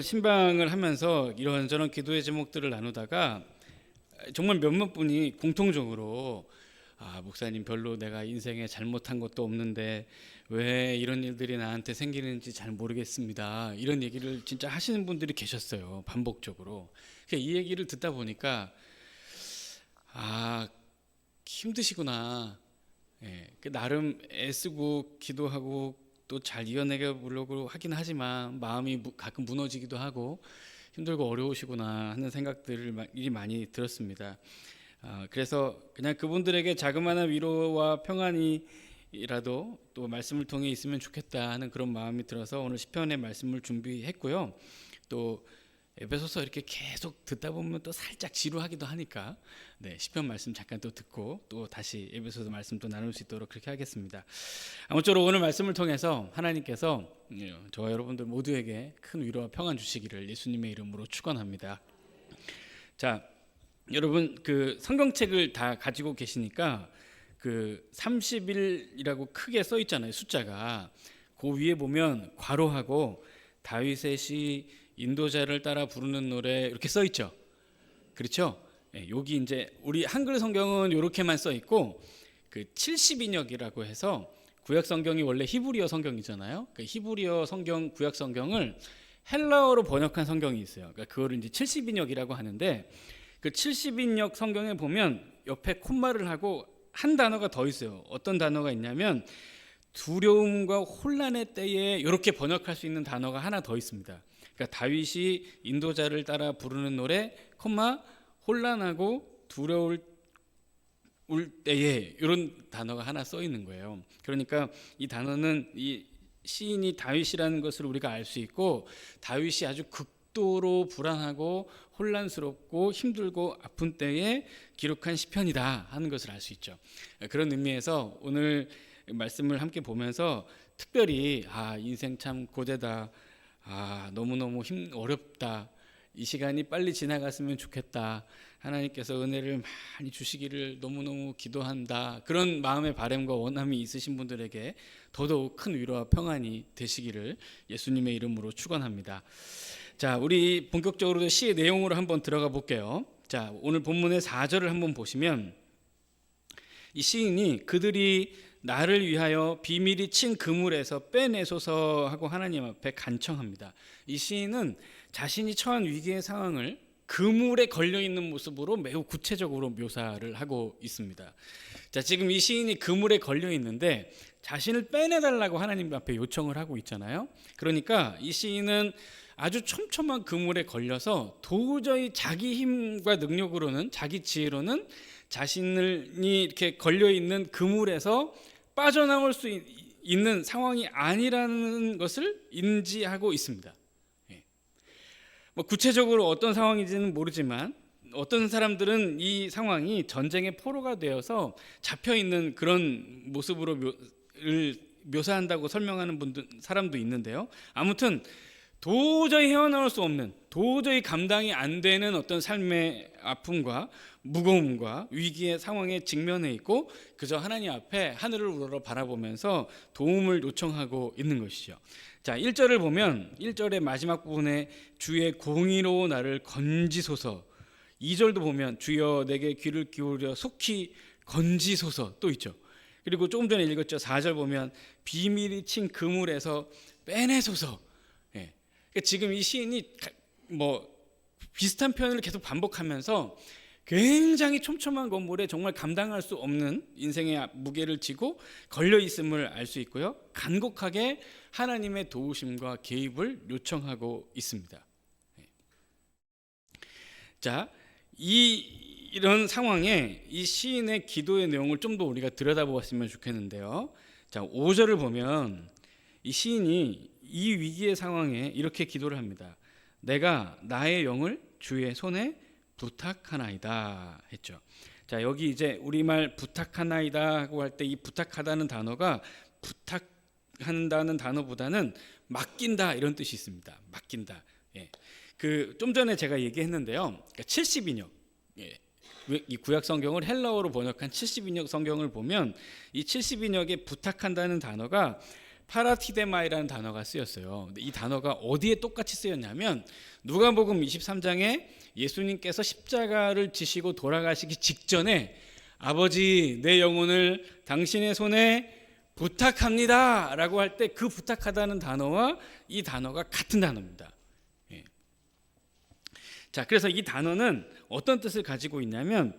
신방을 하면서 이런저런 기도의 제목들을 나누다가 정말 몇몇 분이 공통적으로 목사님 별로 내가 인생에 잘못한 것도 없는데 왜 이런 일들이 나한테 생기는지 잘 모르겠습니다. 이런 얘기를 진짜 하시는 분들이 계셨어요. 반복적으로. 이 얘기를 듣다 보니까 힘드시구나. 나름 애쓰고 기도하고 또 잘 이겨내게 보려고 하긴 하지만 마음이 가끔 무너지기도 하고 힘들고 어려우시구나 하는 생각들이 많이 들었습니다. 그래서 그냥 그분들에게 자그마한 위로와 평안이라도 또 말씀을 통해 있으면 좋겠다 하는 그런 마음이 들어서 오늘 시편의 말씀을 준비했고요. 또 에베소서 이렇게 계속 듣다 보면 또 살짝 지루하기도 하니까 시편 말씀 잠깐 또 듣고 또 다시 에베소서 말씀 또 나눌 수 있도록 그렇게 하겠습니다. 아무쪼록 오늘 말씀을 통해서 하나님께서 저와 여러분들 모두에게 큰 위로와 평안 주시기를 예수님의 이름으로 축원합니다. 자, 여러분 그 성경책을 다 가지고 계시니까 그 30일이라고 크게 써 있잖아요. 숫자가 그 위에 보면 괄호하고 다윗의 시 인도자를 따라 부르는 노래 이렇게 써 있죠. 그렇죠? 여기 이제 우리 한글 성경은 이렇게만 써 있고 그 70인역이라고 해서 구약 성경이 원래 히브리어 성경이잖아요. 그 히브리어 성경 구약 성경을 헬라어로 번역한 성경이 있어요. 그러니까 그거를 이제 70인역이라고 하는데 그 70인역 성경에 보면 옆에 콤마를 하고 한 단어가 더 있어요. 어떤 단어가 있냐면 두려움과 혼란의 때에 이렇게 번역할 수 있는 단어가 하나 더 있습니다. 그러니까 다윗이 인도자를 따라 부르는 노래, 혼란하고 두려울 때에 이런 단어가 하나 써 있는 거예요. 그러니까 이 단어는 이 시인이 다윗이라는 것을 우리가 알 수 있고 다윗이 아주 극도로 불안하고 혼란스럽고 힘들고 아픈 때에 기록한 시편이다 하는 것을 알 수 있죠. 그런 의미에서 오늘 말씀을 함께 보면서 특별히 인생 참 고되다. 너무너무 어렵다. 이 시간이 빨리 지나갔으면 좋겠다. 하나님께서 은혜를 많이 주시기를 너무너무 기도한다. 그런 마음의 바람과 원함이 있으신 분들에게 더더욱 큰 위로와 평안이 되시기를 예수님의 이름으로 축원합니다. 자, 우리 본격적으로 시의 내용으로 한번 들어가 볼게요. 자, 오늘 본문의 4절을 한번 보시면 이 시인이 그들이 나를 위하여 비밀이 친 그물에서 빼내소서 하고 하나님 앞에 간청합니다. 이 시인은 자신이 처한 위기의 상황을 그물에 걸려있는 모습으로 매우 구체적으로 묘사를 하고 있습니다. 자, 지금 이 시인이 그물에 걸려있는데 자신을 빼내달라고 하나님 앞에 요청을 하고 있잖아요. 그러니까 이 시인은 아주 촘촘한 그물에 걸려서 도저히 자기 힘과 능력으로는 자기 지혜로는 자신이 이렇게 걸려있는 그물에서 빠져나올 수 있는 상황이 아니라는 것을 인지하고 있습니다. 구체적으로 어떤 상황인지는 모르지만 어떤 사람들은 이 상황이 전쟁의 포로가 되어서 잡혀있는 그런 모습으로 묘사한다고 설명하는 사람도 있는데요. 아무튼 도저히 헤어나올 수 없는, 도저히 감당이 안 되는 어떤 삶의 아픔과 무거움과 위기의 상황에 직면해 있고 그저 하나님 앞에 하늘을 우러러 바라보면서 도움을 요청하고 있는 것이죠. 자, 1절을 보면 1절의 마지막 부분에 주의 공의로 나를 건지소서, 2절도 보면 주여 내게 귀를 기울여 속히 건지소서 또 있죠. 그리고 조금 전에 읽었죠. 4절 보면 비밀이 친 그물에서 빼내소서. 지금 이 시인이 비슷한 표현을 계속 반복하면서 굉장히 촘촘한 건물에 정말 감당할 수 없는 인생의 무게를 지고 걸려 있음을 알 수 있고요. 간곡하게 하나님의 도우심과 개입을 요청하고 있습니다. 자, 이런 상황에 이 시인의 기도의 내용을 좀 더 우리가 들여다보았으면 좋겠는데요. 자, 5절을 보면 이 시인이 이 위기의 상황에 이렇게 기도를 합니다. 내가 나의 영을 주의 손에 부탁하나이다 했죠. 자, 여기 이제 우리말 부탁하나이다 하고 할 때 이 부탁하다는 단어가 부탁한다는 단어보다는 맡긴다 이런 뜻이 있습니다. 맡긴다. 그 좀 전에 제가 얘기했는데요. 그러니까 70인역. 이 구약 성경을 헬라어로 번역한 70인역 성경을 보면 이 70인역에 부탁한다는 단어가 파라티데마이라는 단어가 쓰였어요. 근데 이 단어가 어디에 똑같이 쓰였냐면 누가복음 23장에 예수님께서 십자가를 지시고 돌아가시기 직전에 아버지 내 영혼을 당신의 손에 부탁합니다 라고 할 때 그 부탁하다는 단어와 이 단어가 같은 단어입니다. 자, 그래서 이 단어는 어떤 뜻을 가지고 있냐면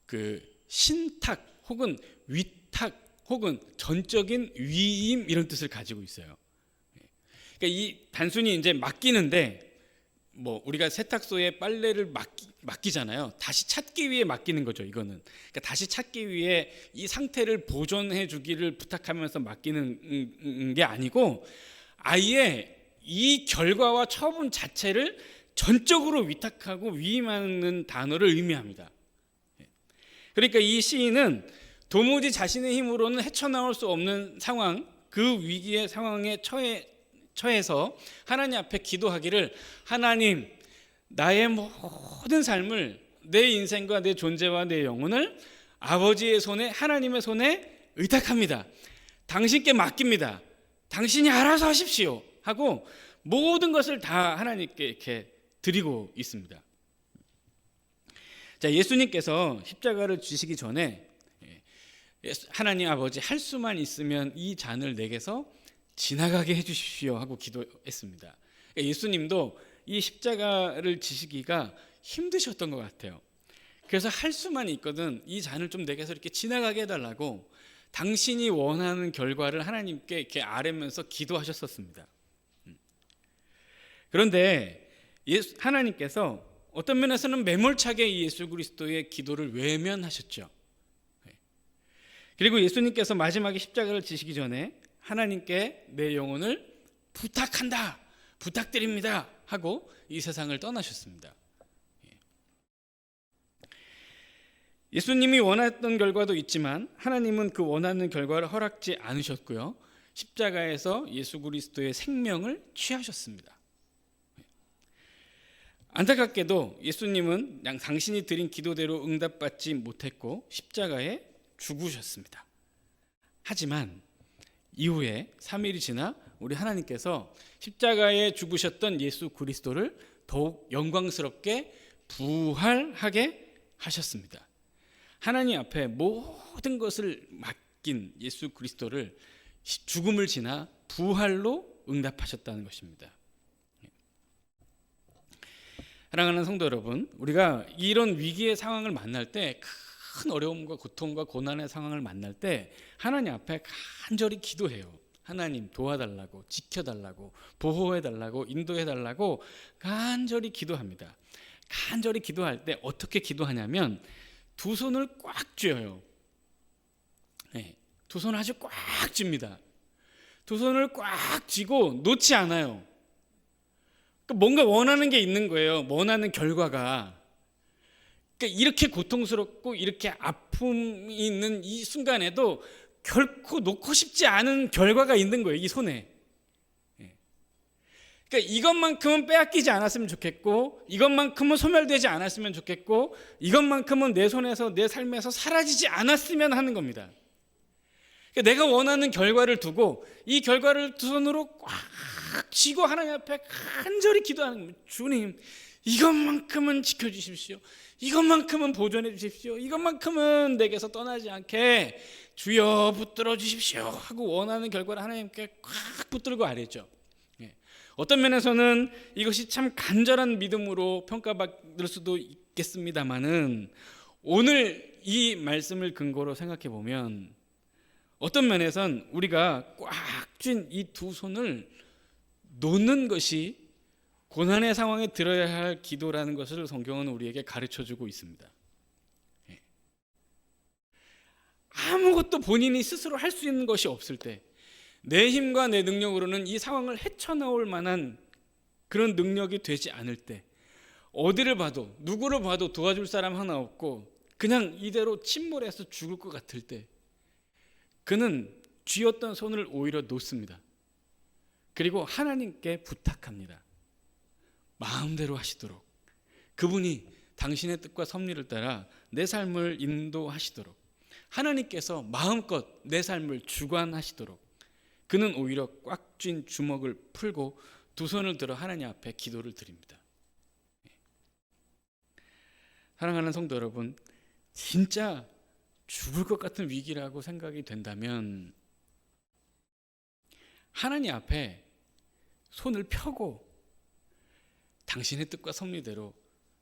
그 신탁 혹은 위탁 혹은 전적인 위임 이런 뜻을 가지고 있어요. 그러니까 이 단순히 이제 맡기는데 뭐 우리가 세탁소에 빨래를 맡기잖아요. 다시 찾기 위해 맡기는 거죠. 이거는 그러니까 다시 찾기 위해 이 상태를 보존해 주기를 부탁하면서 맡기는 게 아니고 아예 이 결과와 처분 자체를 전적으로 위탁하고 위임하는 단어를 의미합니다. 그러니까 이 시인은 도무지 자신의 힘으로는 헤쳐나올 수 없는 상황, 그 위기의 상황에 처해서 하나님 앞에 기도하기를 하나님 나의 모든 삶을 내 인생과 내 존재와 내 영혼을 아버지의 손에 하나님의 손에 의탁합니다. 당신께 맡깁니다. 당신이 알아서 하십시오 하고 모든 것을 다 하나님께 이렇게 드리고 있습니다. 자, 예수님께서 십자가를 지시기 전에 하나님 아버지 할 수만 있으면 이 잔을 내게서 지나가게 해주십시오 하고 기도했습니다. 예수님도 이 십자가를 지시기가 힘드셨던 것 같아요. 그래서 할 수만 있거든 이 잔을 좀 내게서 이렇게 지나가게 해달라고 당신이 원하는 결과를 하나님께 이렇게 아뢰면서 기도하셨었습니다. 그런데 하나님께서 어떤 면에서는 매몰차게 예수 그리스도의 기도를 외면하셨죠. 그리고 예수님께서 마지막에 십자가를 지시기 전에 하나님께 내 영혼을 부탁한다, 부탁드립니다 하고 이 세상을 떠나셨습니다. 예수님이 원했던 결과도 있지만 하나님은 그 원하는 결과를 허락지 않으셨고요. 십자가에서 예수 그리스도의 생명을 취하셨습니다. 안타깝게도 예수님은 당신이 드린 기도대로 응답받지 못했고 십자가에 죽으셨습니다. 하지만 이후에 3일이 지나 우리 하나님께서 십자가에 죽으셨던 예수 그리스도를 더욱 영광스럽게 부활하게 하셨습니다. 하나님 앞에 모든 것을 맡긴 예수 그리스도를 죽음을 지나 부활로 응답하셨다는 것입니다. 사랑하는 성도 여러분, 우리가 이런 위기의 상황을 만날 때, 큰 어려움과 고통과 고난의 상황을 만날 때 하나님 앞에 간절히 기도해요. 하나님 도와달라고, 지켜달라고, 보호해달라고, 인도해달라고 간절히 기도합니다. 간절히 기도할 때 어떻게 기도하냐면 두 손을 꽉 쥐어요. 두 손을 아주 꽉 쥡니다. 두 손을 꽉 쥐고 놓지 않아요. 뭔가 원하는 게 있는 거예요. 원하는 결과가. 그러니까 이렇게 고통스럽고 이렇게 아픔이 있는 이 순간에도 결코 놓고 싶지 않은 결과가 있는 거예요. 이 손에. 그러니까 이것만큼은 빼앗기지 않았으면 좋겠고, 이것만큼은 소멸되지 않았으면 좋겠고, 이것만큼은 내 손에서 내 삶에서 사라지지 않았으면 하는 겁니다. 그러니까 내가 원하는 결과를 두고 이 결과를 두 손으로 꽉 쥐고 하나님 앞에 간절히 기도하는 겁니다. 주님, 이것만큼은 지켜주십시오. 이것만큼은 보존해 주십시오. 이것만큼은 내게서 떠나지 않게 주여 붙들어 주십시오 하고 원하는 결과를 하나님께 꽉 붙들고 아뢰죠. 어떤 면에서는 이것이 참 간절한 믿음으로 평가받을 수도 있겠습니다만은 오늘 이 말씀을 근거로 생각해 보면 어떤 면에선 우리가 꽉 쥔 이 두 손을 놓는 것이 고난의 상황에 들어야 할 기도라는 것을 성경은 우리에게 가르쳐주고 있습니다. 아무것도 본인이 스스로 할 수 있는 것이 없을 때, 내 힘과 내 능력으로는 이 상황을 헤쳐나올 만한 그런 능력이 되지 않을 때, 어디를 봐도 누구를 봐도 도와줄 사람 하나 없고 그냥 이대로 침몰해서 죽을 것 같을 때 그는 쥐었던 손을 오히려 놓습니다. 그리고 하나님께 부탁합니다. 마음대로 하시도록, 그분이 당신의 뜻과 섭리를 따라 내 삶을 인도하시도록, 하나님께서 마음껏 내 삶을 주관하시도록 그는 오히려 꽉 쥔 주먹을 풀고 두 손을 들어 하나님 앞에 기도를 드립니다. 사랑하는 성도 여러분, 진짜 죽을 것 같은 위기라고 생각이 된다면 하나님 앞에 손을 펴고 당신의 뜻과 섭리대로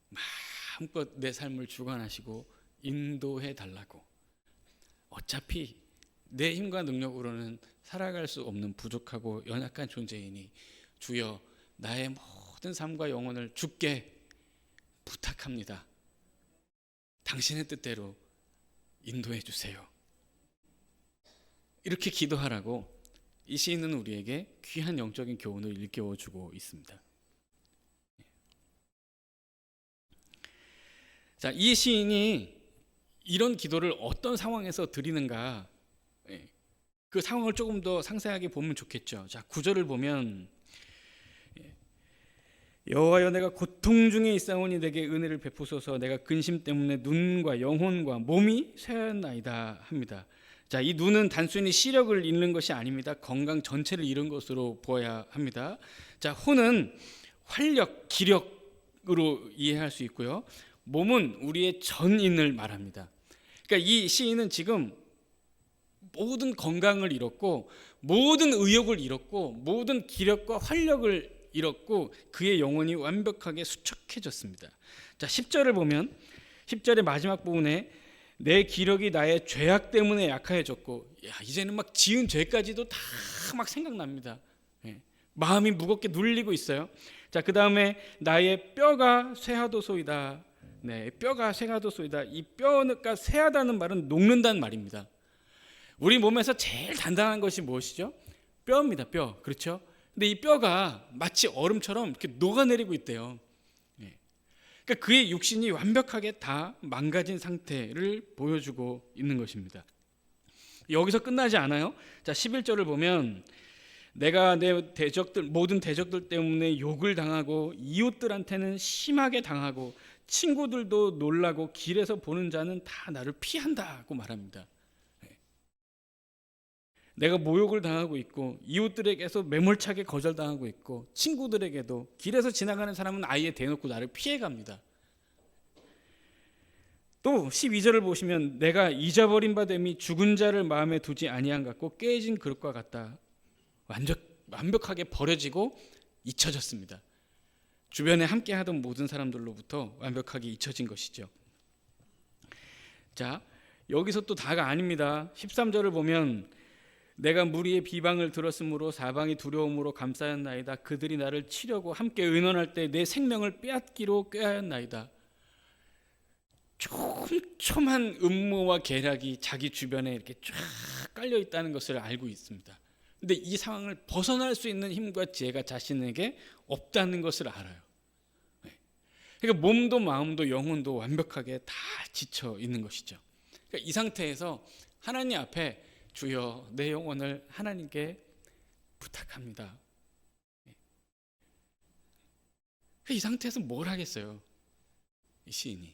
마음껏 내 삶을 주관하시고 인도해 달라고. 어차피 내 힘과 능력으로는 살아갈 수 없는 부족하고 연약한 존재이니 주여 나의 모든 삶과 영혼을 주께 부탁합니다. 당신의 뜻대로 인도해 주세요. 이렇게 기도하라고 이 시인은 우리에게 귀한 영적인 교훈을 일깨워 주고 있습니다. 자, 이 시인이 이런 기도를 어떤 상황에서 드리는가, 그 상황을 조금 더 상세하게 보면 좋겠죠. 자, 9절을 보면 여호와여 내가 고통 중에 있사오니 내게 은혜를 베푸소서. 내가 근심 때문에 눈과 영혼과 몸이 쇠하였나이다 합니다. 자, 이 눈은 단순히 시력을 잃는 것이 아닙니다. 건강 전체를 잃은 것으로 보아야 합니다. 자, 혼은 활력, 기력으로 이해할 수 있고요. 몸은 우리의 전인을 말합니다. 그러니까 이 시인은 지금 모든 건강을 잃었고 모든 의욕을 잃었고 모든 기력과 활력을 잃었고 그의 영혼이 완벽하게 수척해졌습니다. 자, 10절을 보면 10절의 마지막 부분에 내 기력이 나의 죄악 때문에 약해졌고, 이제는 막 지은 죄까지도 다 막 생각납니다. 마음이 무겁게 눌리고 있어요. 자, 그 다음에 나의 뼈가 쇠하도소이다. 네, 뼈가 쇠하도소이다. 이 뼈가 쇠하다는 말은 녹는다는 말입니다. 우리 몸에서 제일 단단한 것이 무엇이죠? 뼈입니다. 뼈. 그렇죠? 근데 이 뼈가 마치 얼음처럼 이렇게 녹아내리고 있대요. 그러니까 그의 육신이 완벽하게 다 망가진 상태를 보여주고 있는 것입니다. 여기서 끝나지 않아요. 자, 11절을 보면 내가 내 대적들 모든 대적들 때문에 욕을 당하고 이웃들한테는 심하게 당하고 친구들도 놀라고 길에서 보는 자는 다 나를 피한다고 말합니다. 내가 모욕을 당하고 있고 이웃들에게서 매몰차게 거절당하고 있고 친구들에게도 길에서 지나가는 사람은 아예 대놓고 나를 피해갑니다. 또 12절을 보시면 내가 잊어버린 바 됨이 죽은 자를 마음에 두지 아니한 같고 깨진 그릇과 같다. 완벽하게 버려지고 잊혀졌습니다. 주변에 함께 하던 모든 사람들로부터 완벽하게 잊혀진 것이죠. 자, 여기서 또 다가 아닙니다. 13절을 보면 내가 무리의 비방을 들었으므로 사방이 두려움으로 감싸였나이다. 그들이 나를 치려고 함께 의논할 때 내 생명을 빼앗기로 꾀하였나이다. 촘촘한 음모와 계략이 자기 주변에 이렇게 쫙 깔려 있다는 것을 알고 있습니다. 근데 이 상황을 벗어날 수 있는 힘과 지혜가 자신에게 없다는 것을 알아요. 그러니까 몸도 마음도 영혼도 완벽하게 다 지쳐 있는 것이죠. 그러니까 이 상태에서 하나님 앞에 주여 내 영혼을 하나님께 부탁합니다. 이 상태에서 뭘 하겠어요? 이 시인이.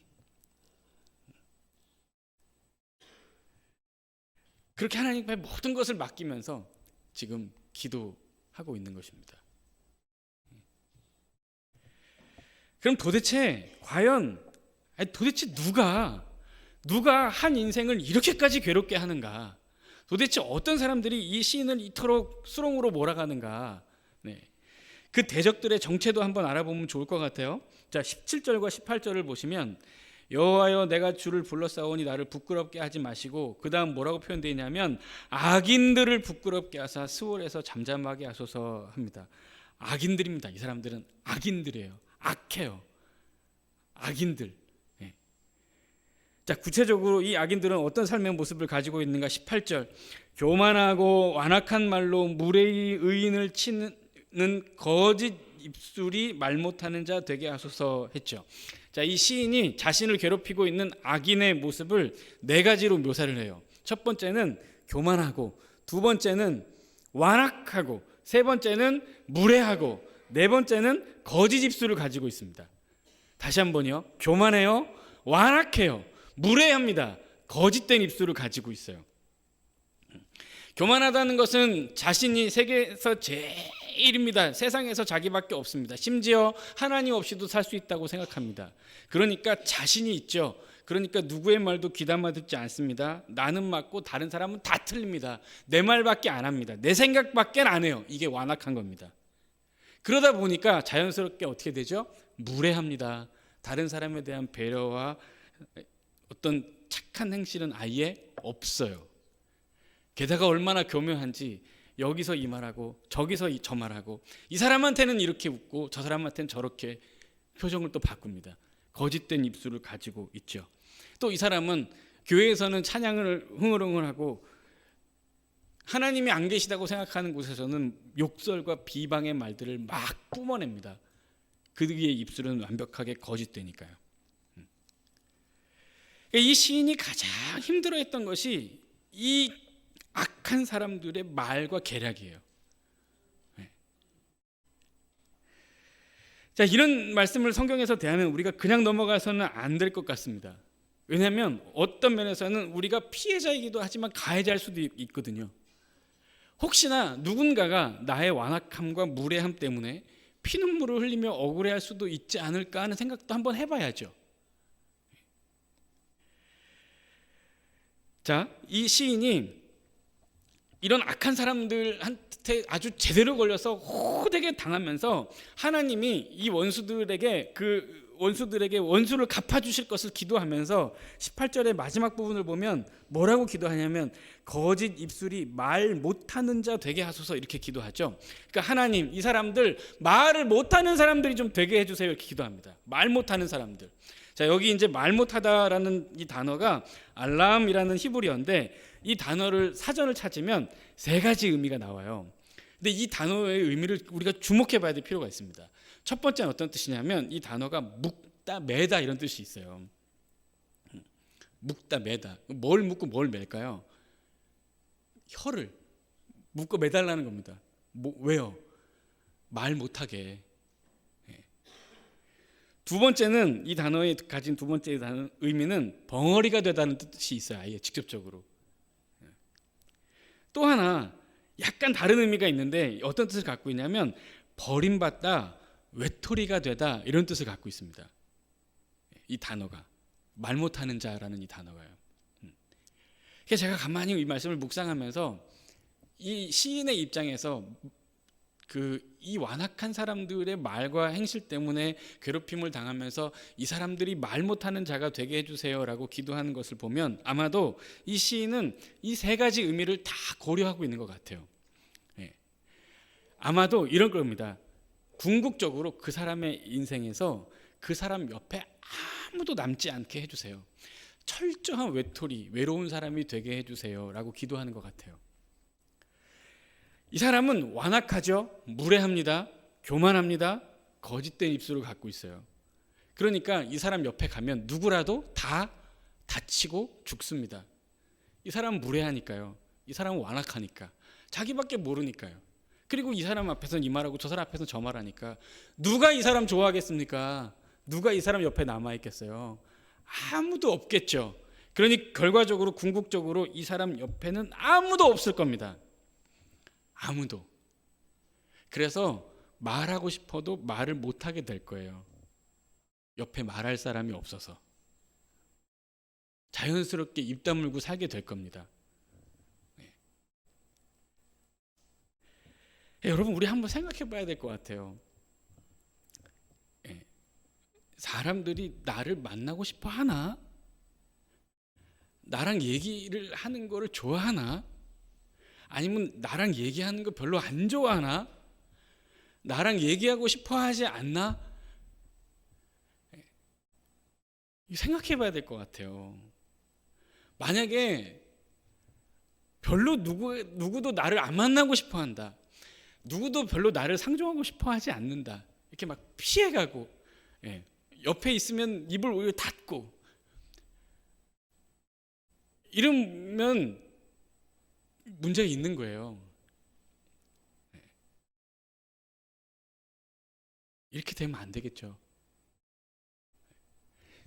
그렇게 하나님 앞에 모든 것을 맡기면서 지금 기도하고 있는 것입니다. 그럼 도대체 누가 한 인생을 이렇게까지 괴롭게 하는가? 도대체 어떤 사람들이 이 시인을 이토록 수렁으로 몰아가는가? 네. 그 대적들의 정체도 한번 알아보면 좋을 것 같아요. 자, 17절과 18절을 보시면 여호와여 내가 주를 불러싸오니 나를 부끄럽게 하지 마시고, 그 다음 뭐라고 표현되어 있냐면 악인들을 부끄럽게 하사 스월에서 잠잠하게 하소서 합니다. 악인들입니다. 이 사람들은 악인들이에요. 악해요. 악인들. 네. 자, 구체적으로 이 악인들은 어떤 삶의 모습을 가지고 있는가? 18절 교만하고 완악한 말로 무례히 의인을 치는 거짓 입술이 말 못하는 자 되게 하소서 했죠. 자, 이 시인이 자신을 괴롭히고 있는 악인의 모습을 네 가지로 묘사를 해요. 첫 번째는 교만하고, 두 번째는 완악하고, 세 번째는 무례하고, 네 번째는 거짓 입술을 가지고 있습니다. 다시 한번요. 교만해요, 완악해요, 무례합니다, 거짓된 입술을 가지고 있어요. 교만하다는 것은 자신이 세계에서 제일입니다. 세상에서 자기밖에 없습니다. 심지어 하나님 없이도 살 수 있다고 생각합니다. 그러니까 자신이 있죠. 그러니까 누구의 말도 귀담아 듣지 않습니다. 나는 맞고 다른 사람은 다 틀립니다. 내 말밖에 안 합니다. 내 생각밖에 안 해요. 이게 완악한 겁니다. 그러다 보니까 자연스럽게 어떻게 되죠? 무례합니다. 다른 사람에 대한 배려와 어떤 착한 행실은 아예 없어요. 게다가 얼마나 교묘한지 여기서 이 말하고 저기서 저 말하고 이 사람한테는 이렇게 웃고 저 사람한테는 저렇게 표정을 또 바꿉니다. 거짓된 입술을 가지고 있죠. 또 이 사람은 교회에서는 찬양을 흥얼흥얼하고 하나님이 안 계시다고 생각하는 곳에서는 욕설과 비방의 말들을 막 뿜어냅니다. 그의 입술은 완벽하게 거짓되니까요. 이 시인이 가장 힘들어했던 것이 이 악한 사람들의 말과 계략이에요. 자, 이런 말씀을 성경에서 대하면 우리가 그냥 넘어가서는 안 될 것 같습니다. 왜냐하면 어떤 면에서는 우리가 피해자이기도 하지만 가해자일 수도 있거든요. 혹시나 누군가가 나의 완악함과 무례함 때문에 피눈물을 흘리며 억울해할 수도 있지 않을까 하는 생각도 한번 해봐야죠. 자, 이 시인이 이런 악한 사람들한테 아주 제대로 걸려서 호되게 당하면서 하나님이 이 원수들에게 원수를 갚아주실 것을 기도하면서 18절의 마지막 부분을 보면 뭐라고 기도하냐면 거짓 입술이 말 못하는 자 되게 하소서 이렇게 기도하죠. 그러니까 하나님 이 사람들 말을 못하는 사람들이 좀 되게 해주세요 이렇게 기도합니다. 말 못하는 사람들. 자, 여기 이제 말 못하다라는 이 단어가 알람이라는 히브리어인데 이 단어를 사전을 찾으면 세 가지 의미가 나와요. 근데 이 단어의 의미를 우리가 주목해 봐야 될 필요가 있습니다. 첫 번째는 어떤 뜻이냐면 이 단어가 묶다 매다 이런 뜻이 있어요. 묶다 매다. 뭘 묶고 뭘 맬까요? 혀를 묶고 매달라는 겁니다. 왜요? 말 못하게. 두 번째는 이 단어에 가진 두 번째 의미는 벙어리가 되다는 뜻이 있어요. 아예 직접적으로. 또 하나 약간 다른 의미가 있는데 어떤 뜻을 갖고 있냐면 버림받다, 외톨이가 되다 이런 뜻을 갖고 있습니다. 이 단어가 말 못하는 자라는 이 단어가요. 그래서 제가 가만히 이 말씀을 묵상하면서 이 시인의 입장에서 이 완악한 사람들의 말과 행실 때문에 괴롭힘을 당하면서 이 사람들이 말 못하는 자가 되게 해주세요라고 기도하는 것을 보면 아마도 이 시인은 이 세 가지 의미를 다 고려하고 있는 것 같아요. 아마도 이런 겁니다. 궁극적으로 그 사람의 인생에서 그 사람 옆에 아무도 남지 않게 해주세요. 철저한 외톨이, 외로운 사람이 되게 해주세요라고 기도하는 것 같아요. 이 사람은 완악하죠. 무례합니다. 교만합니다. 거짓된 입술을 갖고 있어요. 그러니까 이 사람 옆에 가면 누구라도 다 다치고 죽습니다. 이 사람은 무례하니까요. 이 사람은 완악하니까. 자기밖에 모르니까요. 그리고 이 사람 앞에서는 이 말하고 저 사람 앞에서는 저 말하니까 누가 이 사람 좋아하겠습니까? 누가 이 사람 옆에 남아있겠어요? 아무도 없겠죠. 그러니 결과적으로 궁극적으로 이 사람 옆에는 아무도 없을 겁니다. 아무도. 그래서 말하고 싶어도 말을 못하게 될 거예요. 옆에 말할 사람이 없어서. 자연스럽게 입 다물고 살게 될 겁니다. 여러분 우리 한번 생각해 봐야 될 것 같아요. 사람들이 나를 만나고 싶어 하나? 나랑 얘기를 하는 거를 좋아하나? 아니면 나랑 얘기하는 거 별로 안 좋아하나? 나랑 얘기하고 싶어 하지 않나? 생각해 봐야 될 것 같아요. 만약에 별로 누구도 나를 안 만나고 싶어 한다. 누구도 별로 나를 상종하고 싶어 하지 않는다. 이렇게 막 피해가고 옆에 있으면 입을 오히려 닫고 이러면 문제가 있는 거예요. 이렇게 되면 안 되겠죠.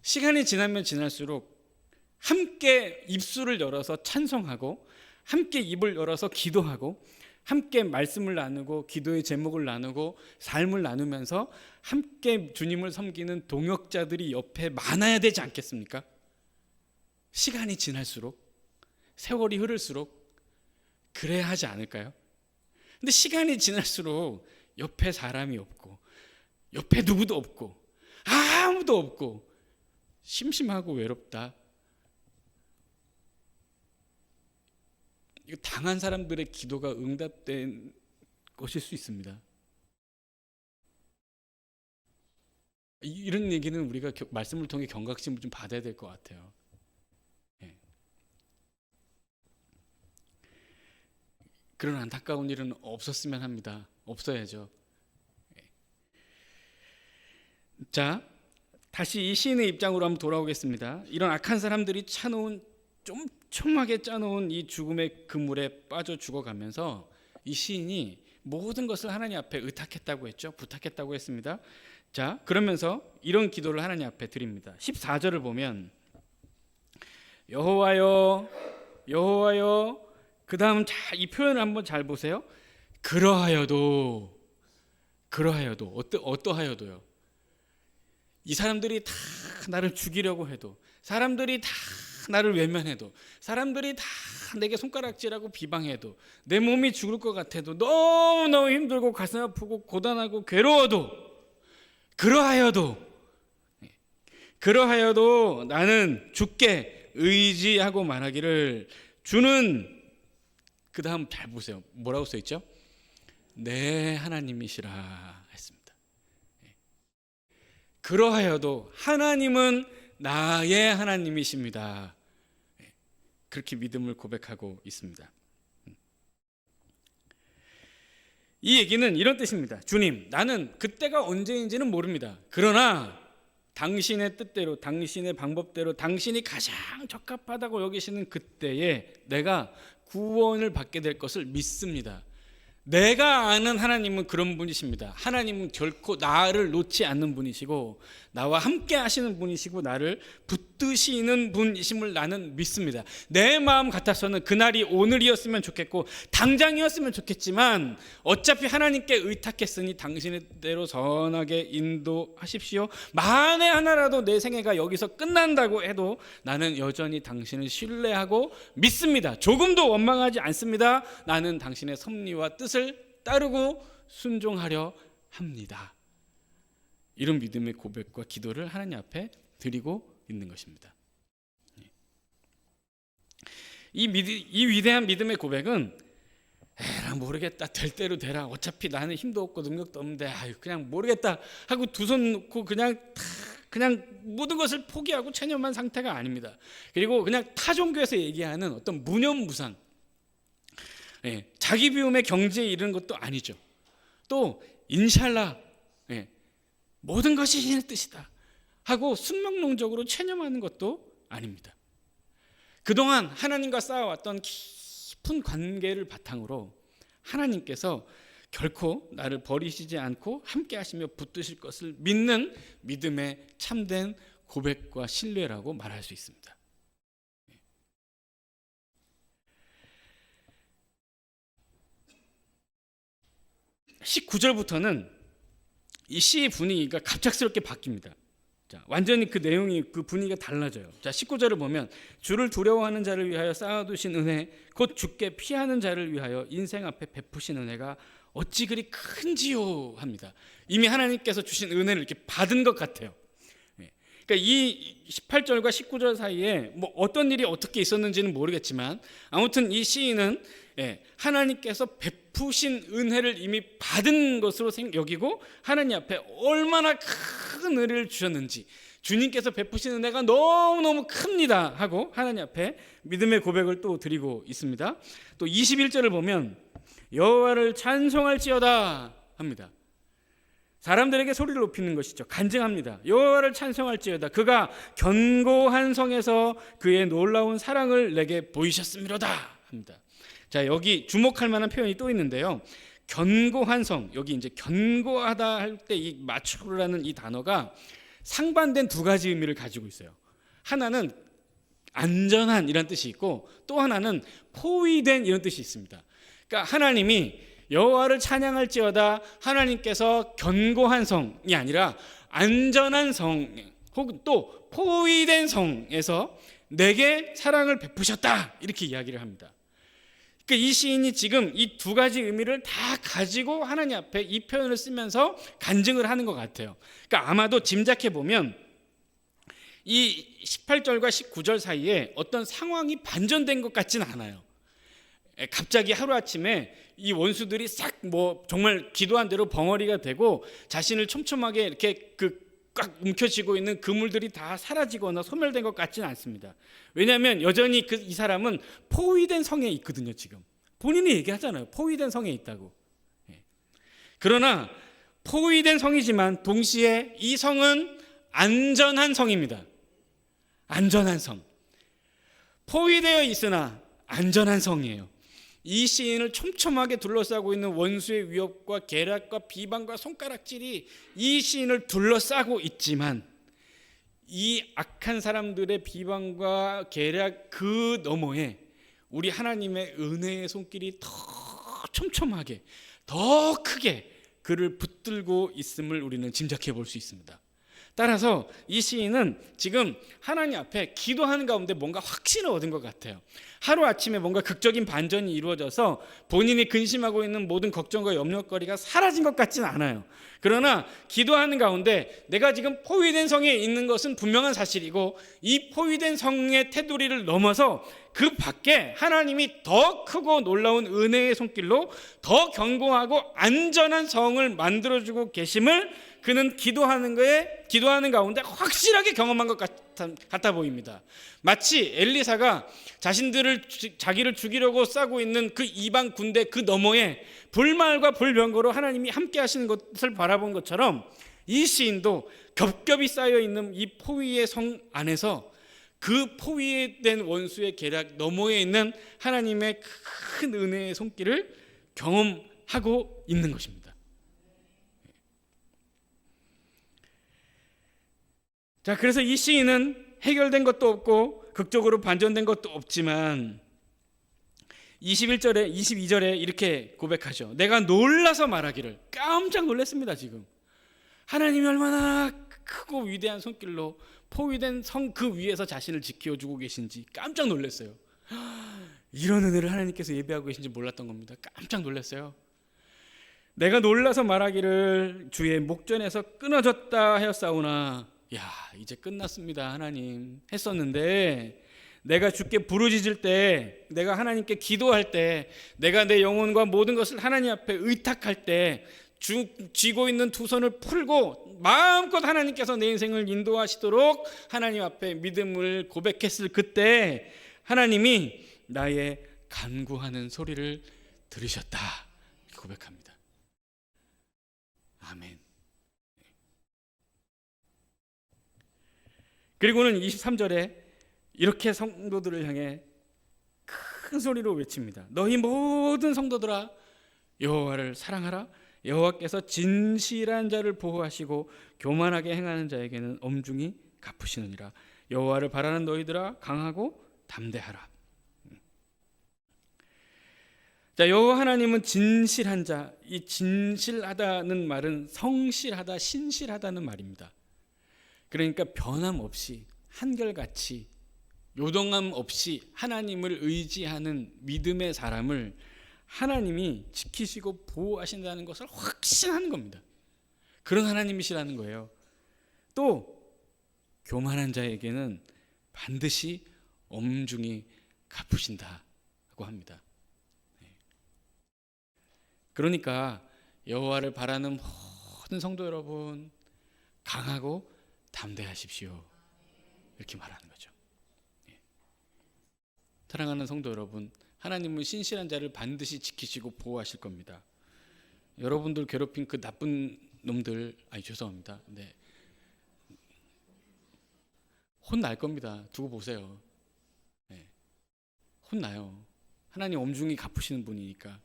시간이 지나면 지날수록 함께 입술을 열어서 찬송하고 함께 입을 열어서 기도하고 함께 말씀을 나누고 기도의 제목을 나누고 삶을 나누면서 함께 주님을 섬기는 동역자들이 옆에 많아야 되지 않겠습니까? 시간이 지날수록, 세월이 흐를수록 그래야 하지 않을까요? 근데 시간이 지날수록 옆에 사람이 없고 옆에 누구도 없고 아무도 없고 심심하고 외롭다. 이거 당한 사람들의 기도가 응답된 것일 수 있습니다. 이런 얘기는 우리가 말씀을 통해 경각심을 좀 받아야 될 것 같아요. 예. 그런 안타까운 일은 없었으면 합니다. 없어야죠. 예. 자, 다시 이 시인의 입장으로 한번 돌아오겠습니다. 이런 악한 사람들이 차놓은 좀 촘하게 짜놓은 이 죽음의 그물에 빠져 죽어가면서 이 시인이 모든 것을 하나님 앞에 의탁했다고 했죠. 부탁했다고 했습니다. 자, 그러면서 이런 기도를 하나님 앞에 드립니다. 14절을 보면 여호와여 여호와여, 그 다음 이 표현을 한번 잘 보세요. 그러하여도 어떠하여도요. 이 사람들이 다 나를 죽이려고 해도, 사람들이 다 나를 외면해도, 사람들이 다 내게 손가락질하고 비방해도, 내 몸이 죽을 것 같아도, 너무너무 힘들고 가슴 아프고 고단하고 괴로워도, 그러하여도 나는 주께 의지하고 말하기를, 주는, 그 다음 잘 보세요. 뭐라고 써있죠? 내 하나님이시라 했습니다. 그러하여도 하나님은 나의 하나님이십니다. 그렇게 믿음을 고백하고 있습니다. 이 얘기는 이런 뜻입니다. 주님, 나는 그때가 언제인지는 모릅니다. 그러나 당신의 뜻대로, 당신의 방법대로, 당신이 가장 적합하다고 여기시는 그때에 내가 구원을 받게 될 것을 믿습니다. 내가 아는 하나님은 그런 분이십니다. 하나님은 결코 나를 놓지 않는 분이시고 나와 함께 하시는 분이시고 나를 붙드시는 분이심을 나는 믿습니다. 내 마음 같아서는 그날이 오늘이었으면 좋겠고 당장이었으면 좋겠지만 어차피 하나님께 의탁했으니 당신의 대로 선하게 인도하십시오. 만에 하나라도 내 생애가 여기서 끝난다고 해도 나는 여전히 당신을 신뢰하고 믿습니다. 조금도 원망하지 않습니다. 나는 당신의 섭리와 뜻을 따르고 순종하려 합니다. 이런 믿음의 고백과 기도를 하나님 앞에 드리고 있는 것입니다. 이 위대한 믿음의 고백은 에라 모르겠다, 될 대로 되라, 어차피 나는 힘도 없고 능력도 없는데 그냥 모르겠다 하고 두 손 놓고 그냥 모든 것을 포기하고 체념한 상태가 아닙니다. 그리고 그냥 타 종교에서 얘기하는 어떤 무념무상, 자기 비움의 경지에 이르는 것도 아니죠. 또 인샬라, 모든 것이 신의 뜻이다 하고 순명론적으로 체념하는 것도 아닙니다. 그동안 하나님과 쌓아왔던 깊은 관계를 바탕으로 하나님께서 결코 나를 버리시지 않고 함께 하시며 붙드실 것을 믿는 믿음의 참된 고백과 신뢰라고 말할 수 있습니다. 19절부터는 이 시의 분위기가 갑작스럽게 바뀝니다. 자, 완전히 그 내용이, 그 분위기가 달라져요. 자, 19절을 보면 주를 두려워하는 자를 위하여 쌓아두신 은혜, 곧 주께 피하는 자를 위하여 인생 앞에 베푸신 은혜가 어찌 그리 큰지요 합니다. 이미 하나님께서 주신 은혜를 이렇게 받은 것 같아요. 그러니까 이 18절과 19절 사이에 뭐 어떤 일이 어떻게 있었는지는 모르겠지만 아무튼 이 시인은 하나님께서 베푸신 은혜를 이미 받은 것으로 여기고 하나님 앞에 얼마나 큰 은혜를 주셨는지, 주님께서 베푸신 은혜가 너무너무 큽니다 하고 하나님 앞에 믿음의 고백을 또 드리고 있습니다. 또 21절을 보면 여호와를 찬송할지어다 합니다. 사람들에게 소리를 높이는 것이죠. 간증합니다. 여호와를 찬송할지어다. 그가 견고한 성에서 그의 놀라운 사랑을 내게 보이셨음이로다 합니다. 자, 여기 주목할 만한 표현이 또 있는데요. 견고한 성, 여기 이제 견고하다 할 때 이 마추르라는 이 단어가 상반된 두 가지 의미를 가지고 있어요. 하나는 안전한 이런 뜻이 있고, 또 하나는 포위된 이런 뜻이 있습니다. 그러니까 하나님이 여호와를 찬양할지어다, 하나님께서 견고한 성이 아니라 안전한 성, 혹은 또 포위된 성에서 내게 사랑을 베푸셨다, 이렇게 이야기를 합니다. 그러니까 이 시인이 지금 이 두 가지 의미를 다 가지고 하나님 앞에 이 표현을 쓰면서 간증을 하는 것 같아요. 그러니까 아마도 짐작해 보면 이 18절과 19절 사이에 어떤 상황이 반전된 것 같지는 않아요. 갑자기 하루아침에 이 원수들이 싹 정말 기도한 대로 벙어리가 되고 자신을 촘촘하게 이렇게 꽉 움켜쥐고 있는 그물들이 다 사라지거나 소멸된 것 같지는 않습니다. 왜냐하면 여전히 이 사람은 포위된 성에 있거든요. 지금 본인이 얘기하잖아요. 포위된 성에 있다고. 그러나 포위된 성이지만 동시에 이 성은 안전한 성입니다. 안전한 성. 포위되어 있으나 안전한 성이에요. 이 시인을 촘촘하게 둘러싸고 있는 원수의 위협과 계략과 비방과 손가락질이 이 시인을 둘러싸고 있지만, 이 악한 사람들의 비방과 계략 그 너머에 우리 하나님의 은혜의 손길이 더 촘촘하게, 더 크게 그를 붙들고 있음을 우리는 짐작해 볼 수 있습니다. 따라서 이 시인은 지금 하나님 앞에 기도하는 가운데 뭔가 확신을 얻은 것 같아요. 하루아침에 뭔가 극적인 반전이 이루어져서 본인이 근심하고 있는 모든 걱정과 염려거리가 사라진 것 같지는 않아요. 그러나 기도하는 가운데 내가 지금 포위된 성에 있는 것은 분명한 사실이고, 이 포위된 성의 테두리를 넘어서 그 밖에 하나님이 더 크고 놀라운 은혜의 손길로 더 견고하고 안전한 성을 만들어주고 계심을 그는 기도하는 가운데 확실하게 경험한 것 같아 보입니다. 마치 엘리사가 자기를 죽이려고 싸고 있는 그 이방 군대 그 너머에 불말과 불병거로 하나님이 함께 하시는 것을 바라본 것처럼, 이 시인도 겹겹이 쌓여 있는 이 포위의 성 안에서 그 포위된 원수의 계략 너머에 있는 하나님의 큰 은혜의 손길을 경험하고 있는 것입니다. 자, 그래서 이 시인은 해결된 것도 없고 극적으로 반전된 것도 없지만 21절에 22절에 이렇게 고백하죠. 내가 놀라서 말하기를, 깜짝 놀랐습니다. 지금 하나님이 얼마나 크고 위대한 손길로 포위된 성 그 위에서 자신을 지켜주고 계신지 깜짝 놀랐어요. 이런 은혜를 하나님께서 예배하고 계신지 몰랐던 겁니다. 깜짝 놀랐어요. 내가 놀라서 말하기를 주의 목전에서 끊어졌다 하였사오나, 이제 끝났습니다 하나님 했었는데, 내가 주께 부르짖을 때, 내가 하나님께 기도할 때, 내가 내 영혼과 모든 것을 하나님 앞에 의탁할 때, 쥐고 있는 두 손을 풀고 마음껏 하나님께서 내 인생을 인도하시도록 하나님 앞에 믿음을 고백했을 그때 하나님이 나의 간구하는 소리를 들으셨다 고백합니다. 아멘. 그리고는 23절에 이렇게 성도들을 향해 큰 소리로 외칩니다. 너희 모든 성도들아 여호와를 사랑하라. 여호와께서 진실한 자를 보호하시고 교만하게 행하는 자에게는 엄중히 갚으시느니라. 여호와를 바라는 너희들아 강하고 담대하라. 자, 여호와 하나님은 진실한 자, 이 진실하다는 말은 성실하다, 신실하다는 말입니다. 그러니까 변함없이 한결같이 요동함 없이 하나님을 의지하는 믿음의 사람을 하나님이 지키시고 보호하신다는 것을 확신하는 겁니다. 그런 하나님이시라는 거예요. 또 교만한 자에게는 반드시 엄중히 갚으신다고 합니다. 그러니까 여호와를 바라는 모든 성도 여러분, 강하고 담대하십시오. 이렇게 말하는 거죠. 사랑하는 성도 여러분, 하나님은 신실한 자를 반드시 지키시고 보호하실 겁니다. 여러분들 괴롭힌 그 나쁜 놈들, 죄송합니다. 네. 혼날 겁니다. 두고 보세요. 네. 혼나요. 하나님 엄중히 갚으시는 분이니까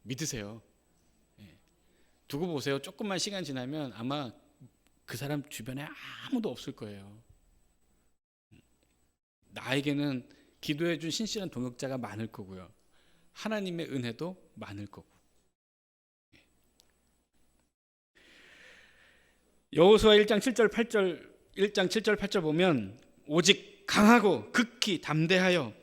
믿으세요. 네. 두고 보세요. 조금만 시간 지나면 아마 그 사람 주변에 아무도 없을 거예요. 나에게는 기도해 준 신실한 동역자가 많을 거고요. 하나님의 은혜도 많을 거고. 여호수아 1장 7절 8절 1장 7절 8절 보면 오직 강하고 극히 담대하여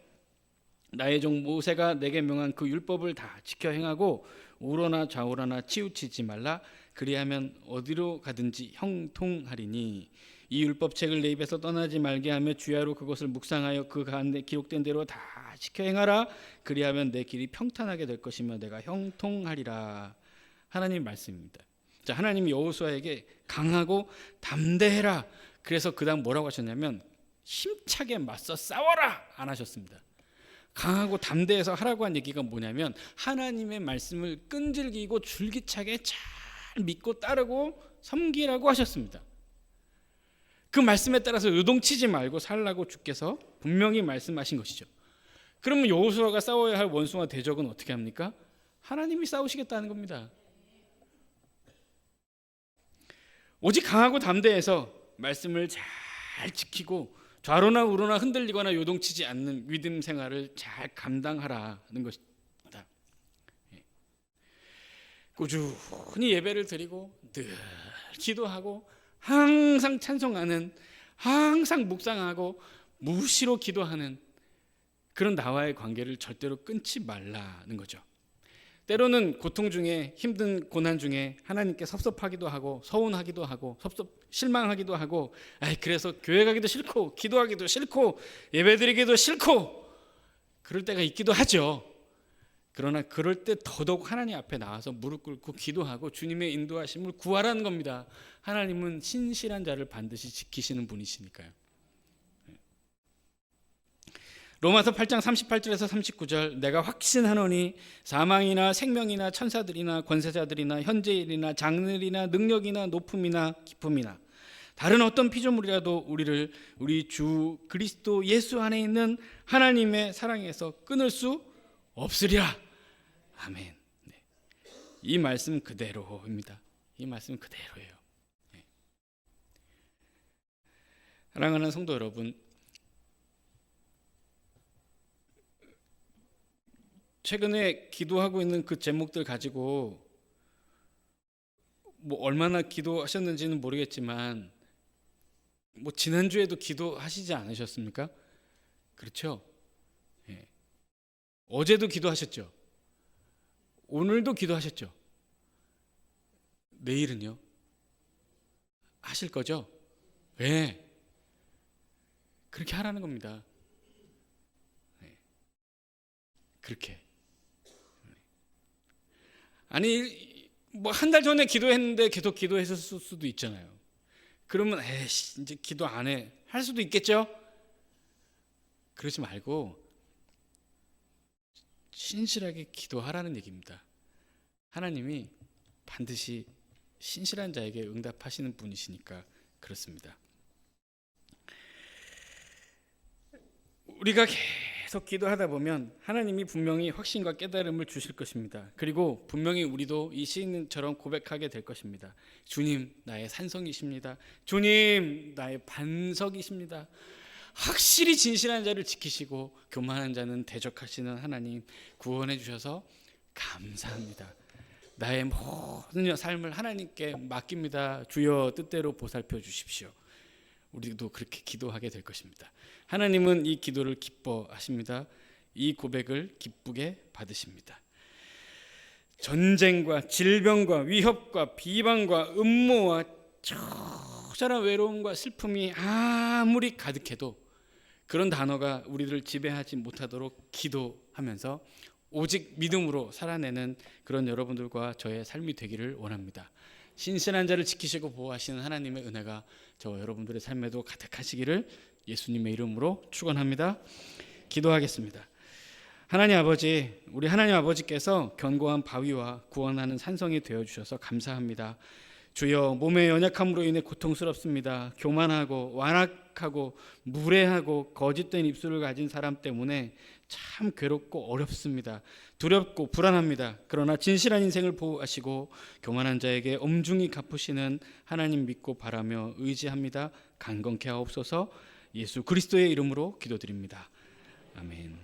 나의 종 모세가 내게 명한 그 율법을 다 지켜 행하고 우러나 좌우러나 치우치지 말라. 그리하면 어디로 가든지 형통하리니 이 율법책을 내 입에서 떠나지 말게 하며 주야로 그것을 묵상하여 그 가운데 기록된 대로 다 지켜 행하라. 그리하면 내 길이 평탄하게 될 것이며 내가 형통하리라. 하나님 말씀입니다. 자, 하나님이 여호수아에게 강하고 담대해라. 그래서 그다음 뭐라고 하셨냐면 힘차게 맞서 싸워라 안 하셨습니다. 강하고 담대해서 하라고 한 얘기가 뭐냐면 하나님의 말씀을 끈질기고 줄기차게 잘 믿고 따르고 섬기라고 하셨습니다. 그 말씀에 따라서 요동치지 말고 살라고 주께서 분명히 말씀하신 것이죠. 그러면 여호수아가 싸워야 할 원수와 대적은 어떻게 합니까? 하나님이 싸우시겠다는 겁니다. 오직 강하고 담대해서 말씀을 잘 지키고 좌로나 우로나 흔들리거나 요동치지 않는 믿음 생활을 잘 감당하라는 것입니다. 꾸준히 예배를 드리고 늘 기도하고 항상 찬송하는, 항상 묵상하고 무시로 기도하는 그런 나와의 관계를 절대로 끊지 말라는 거죠. 때로는 고통 중에, 힘든 고난 중에 하나님께 섭섭하기도 하고 서운하기도 하고 실망하기도 하고, 그래서 교회 가기도 싫고 기도하기도 싫고 예배드리기도 싫고 그럴 때가 있기도 하죠. 그러나 그럴 때 더더욱 하나님 앞에 나와서 무릎 꿇고 기도하고 주님의 인도하심을 구하라는 겁니다. 하나님은 신실한 자를 반드시 지키시는 분이시니까요. 로마서 8장 38절에서 39절 내가 확신하노니 사망이나 생명이나 천사들이나 권세자들이나 현재일이나 장래일이나 능력이나 높음이나 깊음이나 다른 어떤 피조물이라도 우리를 우리 주 그리스도 예수 안에 있는 하나님의 사랑에서 끊을 수 없으리라. 아멘. 네. 이 말씀 그대로입니다. 이 말씀 그대로예요. 네. 사랑하는 성도 여러분, 최근에 기도하고 있는 그 제목들 가지고 뭐 얼마나 기도하셨는지는 모르겠지만 뭐 지난주에도 기도하시지 않으셨습니까? 그렇죠? 예. 어제도 기도하셨죠? 오늘도 기도하셨죠? 내일은요? 하실 거죠? 예. 그렇게 하라는 겁니다. 예. 그렇게. 아니 뭐 한 달 전에 기도했는데 계속 기도했을 수도 있잖아요. 그러면 이제 기도 안 해 할 수도 있겠죠. 그러지 말고 신실하게 기도하라는 얘기입니다. 하나님이 반드시 신실한 자에게 응답하시는 분이시니까 그렇습니다. 우리가 계속 기도하다 보면 하나님이 분명히 확신과 깨달음을 주실 것입니다. 그리고 분명히 우리도 이 시인처럼 고백하게 될 것입니다. 주님 나의 산성이십니다. 주님 나의 반석이십니다. 확실히 진실한 자를 지키시고 교만한 자는 대적하시는 하나님 구원해 주셔서 감사합니다. 나의 모든 삶을 하나님께 맡깁니다. 주여 뜻대로 보살펴 주십시오. 우리도 그렇게 기도하게 될 것입니다. 하나님은 이 기도를 기뻐하십니다. 이 고백을 기쁘게 받으십니다. 전쟁과 질병과 위협과 비방과 음모와 처절한 외로움과 슬픔이 아무리 가득해도 그런 단어가 우리를 지배하지 못하도록 기도하면서 오직 믿음으로 살아내는 그런 여러분들과 저의 삶이 되기를 원합니다. 신실한 자를 지키시고 보호하시는 하나님의 은혜가 저와 여러분들의 삶에도 가득하시기를 예수님의 이름으로 축원합니다. 기도하겠습니다. 하나님 아버지, 우리 하나님 아버지께서 견고한 바위와 구원하는 산성이 되어주셔서 감사합니다. 주여, 몸의 연약함으로 인해 고통스럽습니다. 교만하고 완악하고 무례하고 거짓된 입술을 가진 사람 때문에 참 괴롭고 어렵습니다. 두렵고 불안합니다. 그러나 진실한 인생을 보호하시고 교만한 자에게 엄중히 갚으시는 하나님 믿고 바라며 의지합니다. 강건케 하옵소서. 예수 그리스도의 이름으로 기도드립니다. 아멘.